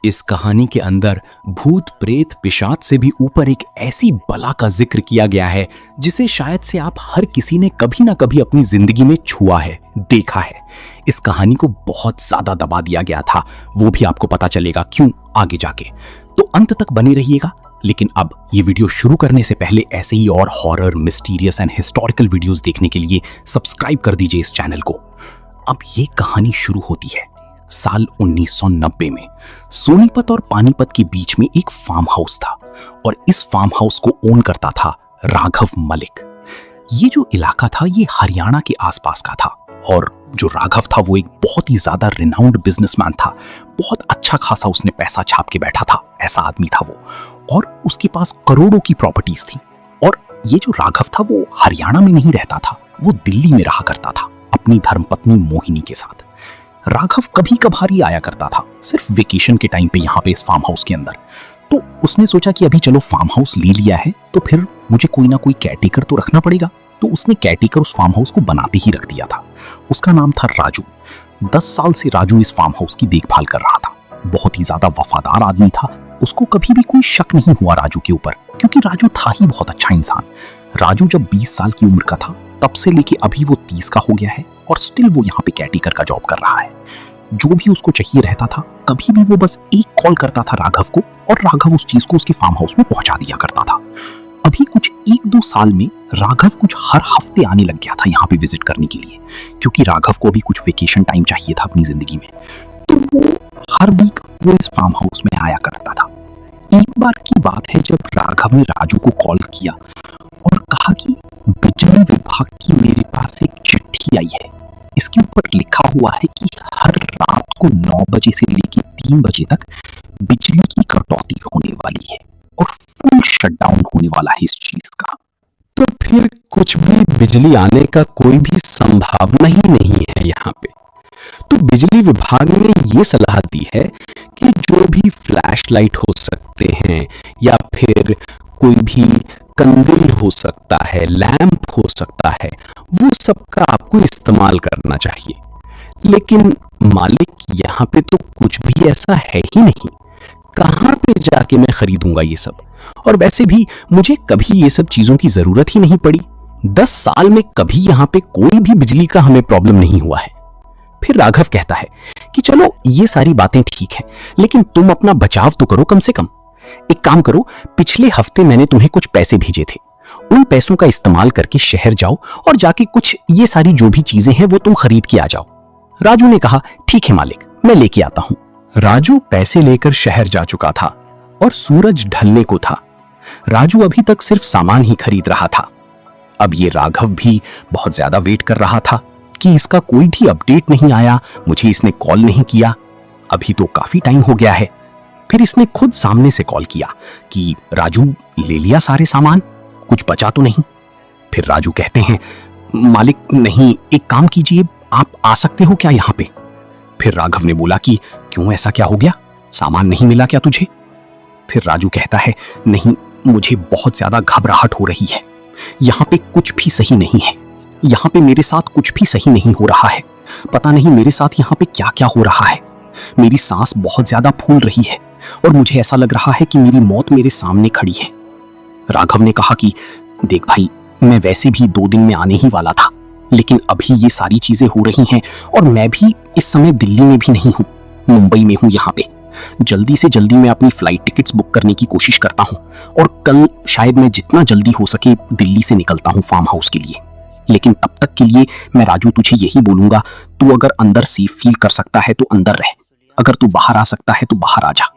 इस कहानी के अंदर भूत प्रेत पिशाच से भी ऊपर एक ऐसी बला का जिक्र किया गया है जिसे शायद से आप हर किसी ने कभी ना कभी अपनी जिंदगी में छुआ है, देखा है। इस कहानी को बहुत ज्यादा दबा दिया गया था, वो भी आपको पता चलेगा क्यों आगे जाके, तो अंत तक बने रहिएगा। लेकिन अब ये वीडियो शुरू करने से पहले ऐसे ही और horror, mysterious and historical videos देखने के लिए सब्सक्राइब कर दीजिए इस चैनल को। अब ये कहानी शुरू होती है साल 1990 में। सोनीपत और पानीपत के बीच में एक फार्म हाउस था और इस फार्म हाउस को ओन करता था राघव मलिक। ये जो इलाका था ये हरियाणा के आसपास का था और जो राघव था वो एक बहुत ही ज्यादा रिनाउंड बिजनेसमैन था। बहुत अच्छा खासा उसने पैसा छाप के बैठा था, ऐसा आदमी था वो, और उसके पास करोड़ों की प्रॉपर्टीज थी। और ये जो राघव था वो हरियाणा में नहीं रहता था, वो दिल्ली में रहा करता था अपनी धर्मपत्नी मोहिनी के साथ। राघव कभी कभार ही आया करता था, सिर्फ वेकेशन के टाइम पे यहाँ पे इस फार्म हाउस के अंदर। तो उसने सोचा कि अभी चलो फार्म हाउस ले लिया है तो फिर मुझे कोई ना कोई केयरटेकर तो रखना पड़ेगा। तो उसने केयरटेकर उस फार्म हाउस को बनाते ही रख दिया था। उसका नाम था राजू। 10 साल से राजू इस फार्म हाउस की देखभाल कर रहा था। बहुत ही ज्यादा वफादार आदमी था। उसको कभी भी कोई शक नहीं हुआ राजू के ऊपर, क्योंकि राजू था ही बहुत अच्छा इंसान। राजू जब 20 साल की उम्र का था तब से लेके अभी वो 30 का हो गया है और स्टिल वो यहाँ पे केयरटेकर का जॉब कर रहा है। जो भी उसको चाहिए रहता था कभी भी वो बस एक कॉल करता था राघव को और राघव उस चीज को उसके फार्म हाउस में पहुंचा दिया करता था। अभी कुछ 1-2 साल में राघव कुछ हर हफ्ते आने लग गया था यहाँ पे विजिट करने के लिए, क्योंकि राघव को अभी कुछ वेकेशन टाइम चाहिए था अपनी जिंदगी में। तो वो हर वीक वो इस फार्म हाउस में आया करता था। एक बार की बात है जब राघव ने राजू को कॉल किया और कहा कि बिजली विभाग की मेरे पास एक चिट्ठी आई है। इसके ऊपर लिखा हुआ है कि हर रात को 9 बजे से लेकर 3 बजे तक बिजली की कटौती होने वाली है और फुल शटडाउन होने वाला है इस चीज का। तो फिर कुछ भी बिजली आने का कोई भी संभावना ही नहीं है यहाँ पे। तो बिजली विभाग ने ये सलाह दी है कि जो भी फ्लैश लाइट हो सकते हैं या फिर कोई भी कंदील हो सकता है, लैंप हो सकता है, वो सबका आपको इस्तेमाल करना चाहिए। लेकिन मालिक यहाँ पे तो कुछ भी ऐसा है ही नहीं। कहाँ पे जाके मैं खरीदूंगा ये सब? और वैसे भी मुझे कभी ये सब चीजों की जरूरत ही नहीं पड़ी। 10 साल में कभी यहाँ पे कोई भी बिजली का हमें प्रॉब्लम नहीं हुआ है। फिर राघव कहता है कि चलो ये सारी बातें ठीक है, लेकिन तुम अपना बचाव तो करो कम से कम। एक काम करो, पिछले हफ्ते मैंने तुम्हें कुछ पैसे भेजे थे, उन पैसों का इस्तेमाल करके शहर जाओ और जाके कुछ ये सारी जो भी चीजें हैं वो तुम खरीद के आ जाओ। राजू ने कहा ठीक है मालिक, मैं लेके आता हूं। राजू पैसे लेकर शहर जा चुका था और सूरज ढलने को था। राजू अभी तक सिर्फ सामान ही खरीद रहा था। अब ये राघव भी बहुत ज्यादा वेट कर रहा था कि इसका कोई भी अपडेट नहीं आया, मुझे इसने कॉल नहीं किया। अभी तो काफी टाइम हो गया है। फिर इसने खुद सामने से कॉल किया कि राजू ले लिया सारे सामान, कुछ बचा तो नहीं। फिर राजू कहते हैं मालिक नहीं, एक काम कीजिए, आप आ सकते हो क्या यहाँ पे? फिर राघव ने बोला कि क्यों, ऐसा क्या हो गया, सामान नहीं मिला क्या तुझे? फिर राजू कहता है नहीं, मुझे बहुत ज्यादा घबराहट हो रही है, यहाँ पे कुछ भी सही नहीं है, यहाँ पे मेरे साथ कुछ भी सही नहीं हो रहा है, पता नहीं मेरे साथ यहाँ पे क्या क्या हो रहा है। मेरी सांस बहुत ज्यादा फूल रही है और मुझे ऐसा लग रहा है कि मेरी मौत मेरे सामने खड़ी है। राघव ने कहा कि देख भाई, मैं वैसे भी 2 दिन में आने ही वाला था, लेकिन अभी ये सारी चीजें हो रही हैं और मैं भी इस समय दिल्ली में भी नहीं हूँ, मुंबई में हूँ यहाँ पे। जल्दी से जल्दी मैं अपनी फ्लाइट टिकट्स बुक करने की कोशिश करता हूँ और कल शायद मैं जितना जल्दी हो सके दिल्ली से निकलता हूँ फार्म हाउस के लिए। लेकिन तब तक के लिए मैं राजू तुझे यही बोलूंगा, तू अगर अंदर सेफ फील कर सकता है तो अंदर रह, अगर तू बाहर आ सकता है तो बाहर आ जा।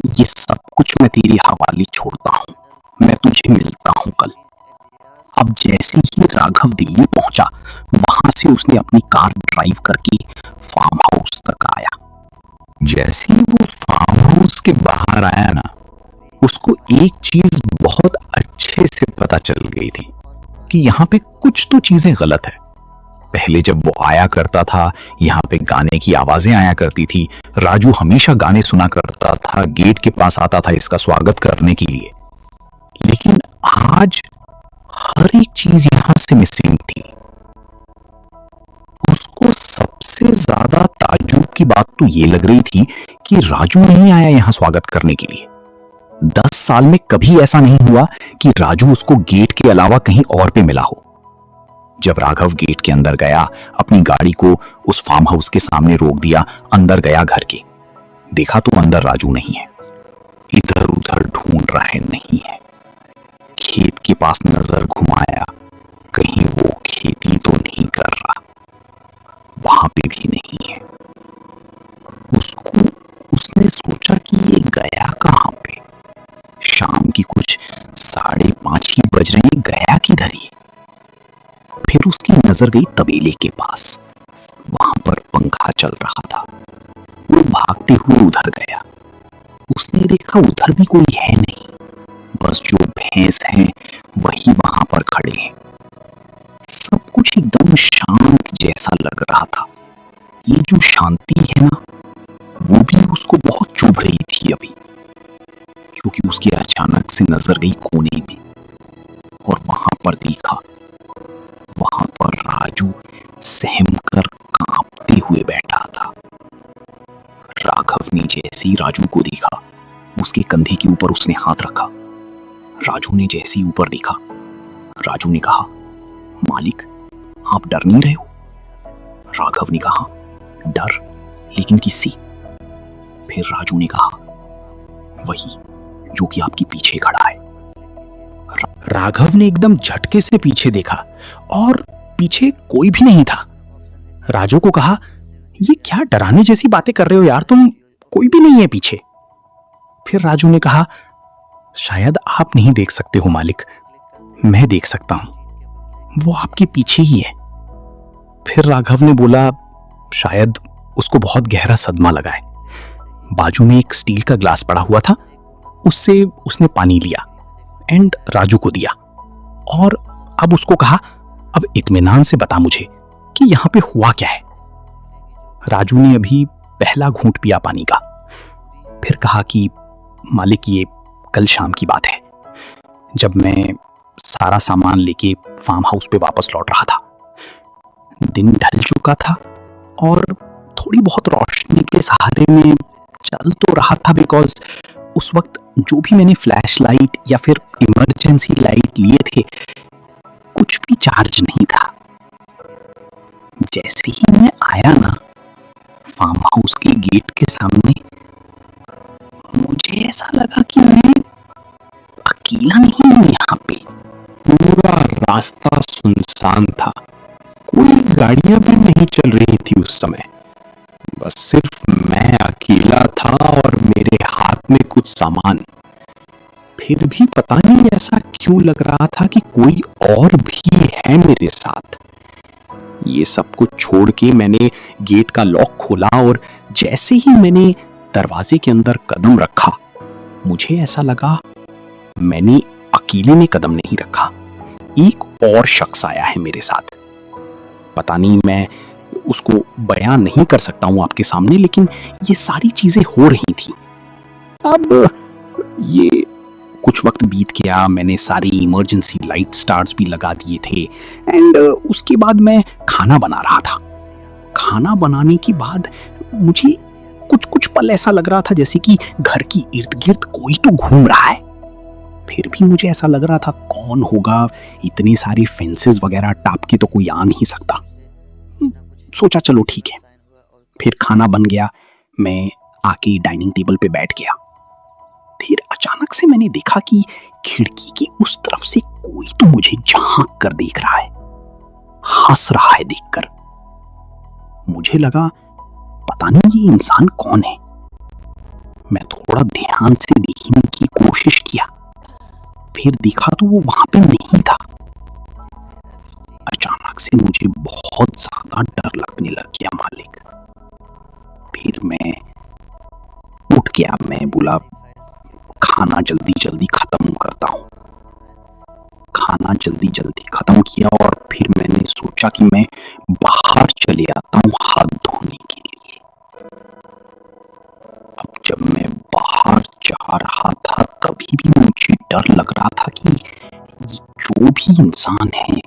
ये सब कुछ मैं तेरे हवाले छोड़ता हूँ, मैं तुझे मिलता हूँ कल। अब जैसे ही राघव दिल्ली पहुंचा, वहां से उसने अपनी कार ड्राइव करके फार्म हाउस तक आया। जैसे ही वो फार्म हाउस के बाहर आया ना, उसको एक चीज बहुत अच्छे से पता चल गई थी कि यहाँ पे कुछ तो चीजें गलत है। पहले जब वो आया करता था यहाँ पे गाने की आवाजें आया करती थी, राजू हमेशा गाने सुना करता था, गेट के पास आता था इसका स्वागत करने के लिए। लेकिन आज हर एक चीज यहां से मिसिंग थी। उसको सबसे ज्यादा ताज्जुब की बात तो ये लग रही थी कि राजू नहीं आया यहां स्वागत करने के लिए। 10 साल में कभी ऐसा नहीं हुआ कि राजू उसको गेट के अलावा कहीं और पे मिला हो। जब राघव गेट के अंदर गया, अपनी गाड़ी को उस फार्म हाउस के सामने रोक दिया, अंदर गया घर के, देखा तो अंदर राजू नहीं है। इधर उधर ढूंढ रहा है, नहीं है। खेत के पास नजर घुमाया, कहीं वो खेती तो नहीं कर रहा, वहां पे भी नहीं है। उसने सोचा कि ये गया कहां पे। शाम की कुछ 5:30 ही बज रहे हैं, गया किधर ये। फिर उसकी नजर गई तबेले के पास, वहां पर पंखा चल रहा था। वो भागते हुए उधर गया। उसने देखा उधर भी कोई है नहीं, बस जो भैंस हैं वही वहां पर खड़े हैं। सब कुछ एकदम शांत जैसा लग रहा था। ये जो शांति है ना, वो भी उसको बहुत चुभ रही थी अभी, क्योंकि उसकी अचानक से नजर गई कोने में और वहां पर देखा, वहां पर राजू सहम कर कांपते हुए बैठा था। राघव ने जैसे ही राजू को देखा, उसके कंधे के ऊपर उसने हाथ रखा। राजू ने जैसे ही ऊपर देखा, राजू ने कहा, मालिक आप डर नहीं रहे हो? राघव ने कहा, डर? लेकिन किससे? फिर राजू ने कहा, वही जो कि आपके पीछे खड़ा है। राघव ने एकदम झटके से पीछे देखा और पीछे कोई भी नहीं था। राजू को कहा, ये क्या डराने जैसी बातें कर रहे हो यार तुम, कोई भी नहीं है पीछे। फिर राजू ने कहा, शायद आप नहीं देख सकते हो मालिक, मैं देख सकता हूं, वो आपके पीछे ही है। फिर राघव ने बोला, शायद उसको बहुत गहरा सदमा लगा है। बाजू में एक स्टील का ग्लास पड़ा हुआ था, उससे उसने पानी लिया एंड राजू को दिया और अब उसको कहा, अब इत्मीनान से बता मुझे कि यहां पे हुआ क्या है। राजू ने अभी पहला घूंट पिया पानी का, फिर कहा कि मालिक ये कल शाम की बात है, जब मैं सारा सामान लेके फार्म हाउस पे वापस लौट रहा था। दिन ढल चुका था और थोड़ी बहुत रोशनी के सहारे में चल तो रहा था, बिकॉज उस वक्त जो भी मैंने फ्लैश लाइट या फिर इमरजेंसी लाइट लिए थे, कुछ भी चार्ज नहीं था। जैसे ही मैं आया ना फार्म हाउस के गेट के सामने, मुझे ऐसा लगा कि मैं अकेला नहीं हूं यहाँ पे। पूरा रास्ता सुनसान था, कोई गाड़ियां भी नहीं चल रही थी उस समय। बस सिर्फ मैं अकेला था और मेरे हाथ में कुछ सामान। फिर भी पता नहीं ऐसा क्यों लग रहा था कि कोई और भी है मेरे साथ। ये सब कुछ छोड़ के मैंने गेट का लॉक खोला और जैसे ही मैंने दरवाजे के अंदर कदम रखा, मुझे ऐसा लगा मैंने अकेले में कदम नहीं रखा, एक और शख्स आया है मेरे साथ। पता नहीं, मैं उसको बयान नहीं कर सकता हूं आपके सामने, लेकिन ये सारी चीजें हो रही थी। अब ये कुछ वक्त बीत गया, मैंने सारी इमरजेंसी लाइट स्टार्स भी लगा दिए थे एंड उसके बाद मैं खाना बना रहा था। खाना बनाने के बाद मुझे कुछ कुछ पल ऐसा लग रहा था जैसे कि घर की इर्द गिर्द कोई तो घूम रहा है। फिर भी मुझे ऐसा लग रहा था कौन होगा, इतनी सारी फेंसेस वगैरह टाप के तो कोई आ नहीं सकता। सोचा चलो ठीक है। फिर खाना बन गया, मैं आके डाइनिंग टेबल पे बैठ गया। फिर अचानक से मैंने देखा कि खिड़की की उस तरफ से कोई तो मुझे झांक कर देख रहा है, हंस रहा है देखकर। मुझे लगा पता नहीं ये इंसान कौन है। मैं थोड़ा ध्यान से देखने की कोशिश किया, फिर देखा तो वो वहां पे नहीं था। अचानक से मुझे बहुत ज्यादा डर लगने लग गया मालिक। फिर मैं उठ गया, मैं बोला खाना जल्दी जल्दी खत्म करता हूं। खाना जल्दी जल्दी खत्म किया और फिर मैंने सोचा कि मैं बाहर चले आता हूं हाथ धोने के लिए। अब जब मैं बाहर जा रहा था तभी भी मुझे डर लग रहा था कि जो भी इंसान है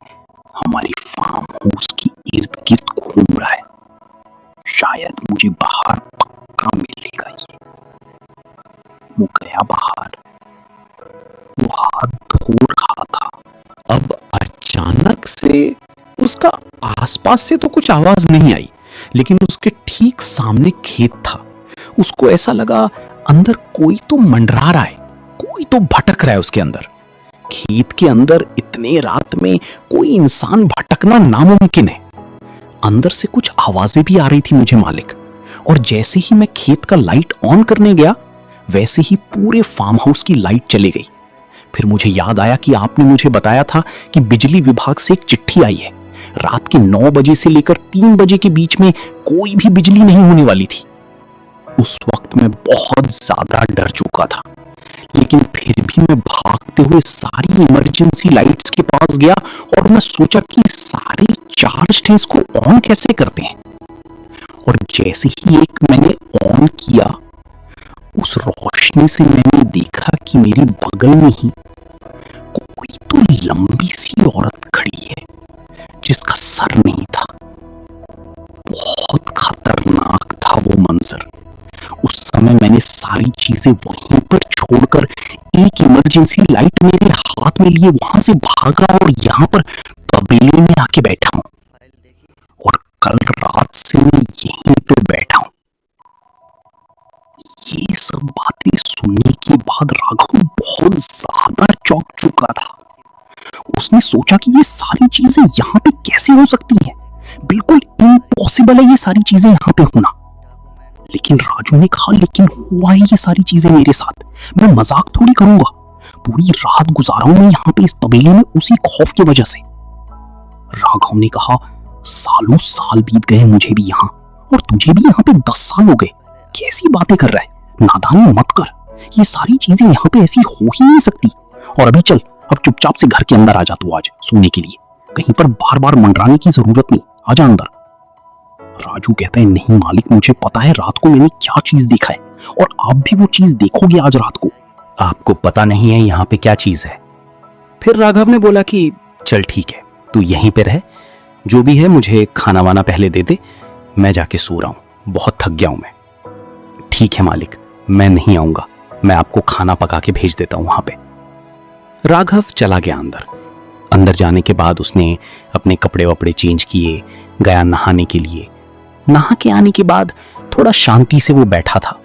हमारे फार्म हाउस की इर्द गिर्द घूम रहा है, शायद मुझे बाहर पक्का मिलेगा ये। वो गया बाहर, वो हाथ धो रहा था। अब अचानक से उसका आसपास से तो कुछ आवाज नहीं आई, लेकिन उसके ठीक सामने खेत था। उसको ऐसा लगा अंदर कोई तो मंडरा रहा है, कोई तो भटक रहा है उसके अंदर। खेत के अंदर इतने रात में कोई इंसान भटकना नामुमकिन है। अंदर से कुछ आवाजें भी आ रही थी मुझे मालिक, और जैसे ही मैं खेत का लाइट ऑन करने गया वैसे ही पूरे फार्म हाउस की लाइट चली गई। फिर मुझे याद आया कि आपने मुझे बताया था कि बिजली विभाग से एक चिट्ठी आई है। रात के 9 बजे से लेकर 3 बजे के बीच में कोई भी बिजली नहीं होने वाली थी। उस वक्त मैं बहुत ज्यादा डर चुका था, लेकिन फिर भी मैं भागते हुए सारी इमरजेंसी लाइट्स के पास गया और मैं सोचा कि सारे चार्ज थे, इसको ऑन कैसे करते हैं। और जैसे ही एक मैंने ऑन किया, उस रोशनी से मैंने देखा कि मेरे बगल में ही कोई तो लंबी सी औरत खड़ी है जिसका सर नहीं था। बहुत खतरनाक था वो मंजर। उस समय मैंने सारी चीजें वहीं पर छोड़कर एक इमरजेंसी लाइट मेरे हाथ में लिए वहां से भागा और यहां पर तबेले में आके बैठा हूं। और कल रात से मैं यहीं पे बैठा हूं। ये सब बातें सुनने के बाद राघव बहुत ज्यादा चौंक चुका था। उसने सोचा कि ये सारी चीजें यहाँ पे कैसे हो सकती हैं? बिल्कुल इम्पॉसिबल है ये सारी चीजें यहाँ पे होना। लेकिन राजू ने कहा, लेकिन हुआ है ये सारी चीजें मेरे साथ, मैं मजाक थोड़ी करूंगा। पूरी रात गुजारा हूं मैं यहाँ पे इस तबेले में उसी खौफ की वजह से। राघव ने कहा, सालों साल बीत गए मुझे भी यहाँ, और तुझे भी यहाँ पे 10 साल हो गए। कैसी बातें कर रहा है? नादानी मत कर, ये सारी चीजें यहाँ पे ऐसी हो ही नहीं सकती। और अभी चल, अब चुपचाप से घर के अंदर आ जा तू आज सोने के लिए। कहीं पर बार बार मंडराने की जरूरत नहीं, आजा अंदर। राजू कहता है, नहीं मालिक, मुझे पता है रात को मैंने क्या चीज देखा है, और आप भी वो चीज देखोगे आज रात को। आपको पता नहीं है यहाँ पे क्या चीज है? फिर राघव ने बोला कि चल ठीक है, तू यहीं पे रह, जो भी है मुझे खाना वाना पहले दे दे, मैं जाके सो रहा हूं, बहुत थक गया हूं मैं। ठीक है मालिक, मैं नहीं आऊंगा, मैं आपको खाना पका के भेज देता हूं वहां पे। राघव चला गया अंदर। अंदर जाने के बाद उसने अपने कपड़े वपड़े चेंज किए, गया नहाने के लिए। नहा के आने के बाद थोड़ा शांति से वो बैठा था,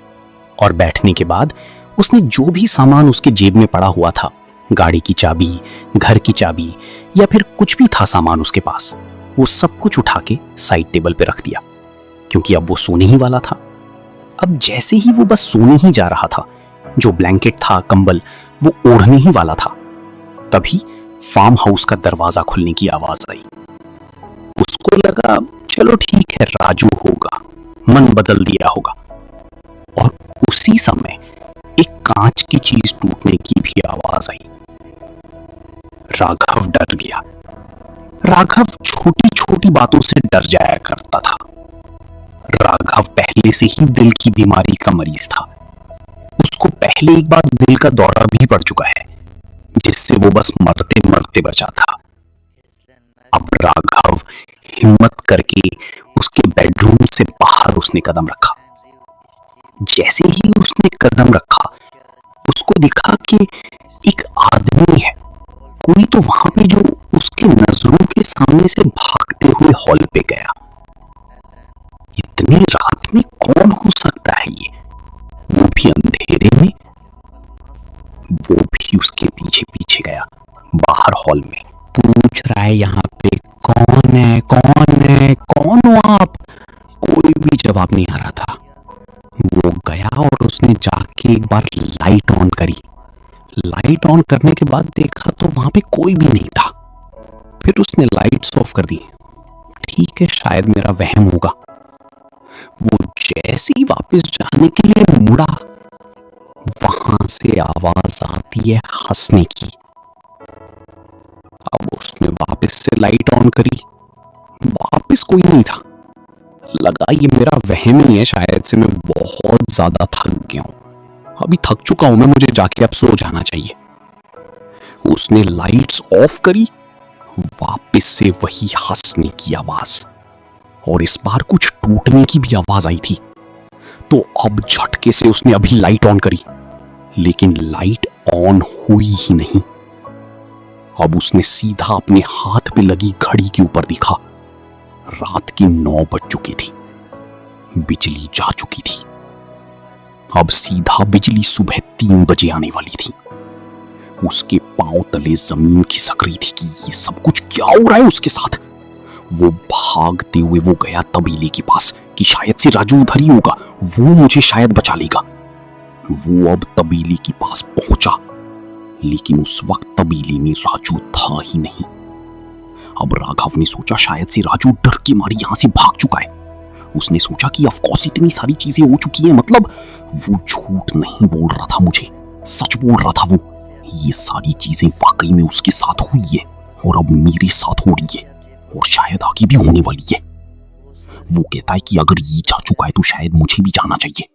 और बैठने के बाद उसने जो भी सामान उसके जेब में पड़ा हुआ था, गाड़ी की चाबी, घर की चाबी, या फिर कुछ भी था सामान उसके पास, वो सब कुछ उठा के साइड टेबल पे रख दिया, क्योंकि अब वो सोने ही वाला था। अब जैसे ही वो बस सोने ही जा रहा था, जो ब्लैंकेट था, कंबल, वो ओढ़ने ही वाला था, तभी फार्म हाउस का दरवाजा खुलने की आवाज आई। उसको लगा चलो ठीक है, राजू होगा, मन बदल दिया होगा। और उसी समय एक कांच की चीज टूटने की भी आवाज आई। राघव डर गया। राघव छोटी छोटी बातों से डर जाया करता था। राघव पहले से ही दिल की बीमारी का मरीज था। उसको पहले एक बार दिल का दौरा भी पड़ चुका है, जिससे वो बस मरते मरते बचा था। अब राघव हिम्मत करके उसके बेडरूम से बाहर उसने कदम रखा। जैसे ही उसने कदम रखा, उसको दिखा कि एक आदमी है, कोई तो वहां पे जो उसके नजरों के सामने से भागते हुए हॉल पे गया। इतनी रात में कौन हो सकता है ये, वो भी अंधेरे में? वो भी उसके पीछे पीछे गया बाहर हॉल में। पूछ रहा है यहाँ पे कौन है, कौन है, कौन हो आप? कोई भी जवाब नहीं आ रहा था। वो गया और उसने जाके एक बार लाइट ऑन करी। लाइट ऑन करने के बाद देखा तो वहां पे कोई भी नहीं था। फिर उसने लाइट्स ऑफ कर दी। ठीक है, शायद मेरा वहम होगा। वो जैसे ही वापस जाने के लिए मुड़ा, वहां से आवाज आती है हंसने की। अब उसने वापस से लाइट ऑन करी, वापस कोई नहीं था। लगा ये मेरा वहम ही है शायद से, मैं बहुत ज्यादा थक गया हूं, अभी थक चुका हूं मैं, मुझे जाके अब सो जाना चाहिए। उसने लाइट्स ऑफ करी, वापस से वही हंसने की आवाज, और इस बार कुछ टूटने की भी आवाज आई थी। तो अब झटके से उसने अभी लाइट ऑन करी, लेकिन लाइट ऑन हुई ही नहीं। अब उसने सीधा अपने हाथ पे लगी घड़ी के ऊपर देखा। रात के 9 बज चुकी थी, बिजली जा चुकी थी। अब सीधा बिजली सुबह 3 बजे आने वाली थी। उसके पांव तले जमीन खिसक रही थी कि ये सब कुछ क्या हो रहा है उसके साथ। वो भागते हुए वो गया तबीले के पास कि शायद से राजू उधर ही होगा, वो मुझे शायद बचा लेगा। वो अब तबीले के पास पहुंचा, लेकिन उस वक्त तबीले में राजू था ही नहीं। अब राघव ने सोचा शायद से राजू डर के मारे यहां से भाग चुका है। उसने सोचा कि ऑफ कोर्स इतनी सारी चीजें हो चुकी हैं, मतलब वो झूठ नहीं बोल रहा था, मुझे सच बोल रहा था। वो ये सारी चीजें वाकई में उसके साथ हुई है और अब मेरे साथ हो रही है और शायद आगे भी होने वाली है। वो कहता है कि अगर ये जा चुका है तो शायद मुझे भी जाना चाहिए।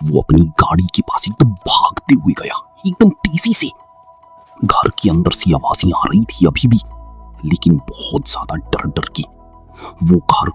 वो अपनी गाड़ी के पास एकदम भागते हुए गया, एकदम तेजी से। घर के अंदर से आवाजें आ रही थी अभी भी, लेकिन बहुत ज्यादा डर डर की। वो घर